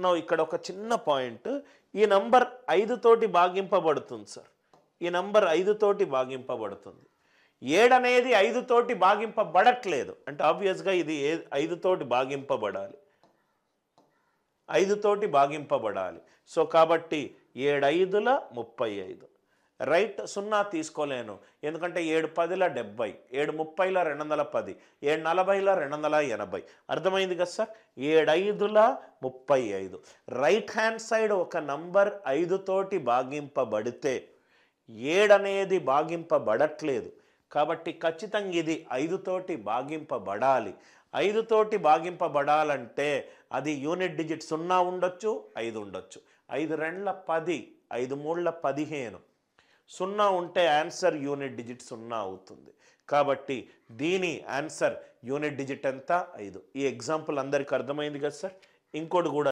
No ఇక్కడ ఒక చిన్న పాయింట్, ఈ నంబర్ 5 తోటి భాగింపబడుతుంది సార్, ఈ నంబర్ 5 తోటి భాగింపబడుతుంది. 7 అనేది 5 తోటి భాగింపబడట్లేదు, అంటే ఆబ్వియస్గా ఇది 5 తోటి భాగింపబడాలి, 5 తోటి భాగింపబడాలి. సో కాబట్టి 7 5ల 35, రైట్. 0 తీసుకోలేను, ఎందుకంటే 7 10ల 70, 7 30ల 210, 7 40ల 280. అర్థమైంది కదా సార్? 7 5ల 35. రైట్ హ్యాండ్ సైడ్ ఒక నంబర్ 5 తోటి భాగింపబడితే 7 అనేది భాగింపబడట్లేదు, కాబట్టి ఖచ్చితంగా ఇది 5 తోటి భాగింపబడాలి. 5 తోటి భాగింపబడాలంటే అది యూనిట్ డిజిట్ 0 ఉండొచ్చు, 5 ఉండొచ్చు. 5 2ల 10, 5 3ల 15. 0 ఉంటే ఆన్సర్ యూనిట్ డిజిట్ 0 అవుతుంది. కాబట్టి దీని ఆన్సర్ యూనిట్ డిజిట్ ఎంత? 5. ఈ ఎగ్జాంపుల్ అందరికి అర్థమైంది కదా సార్? ఇంకోటి కూడా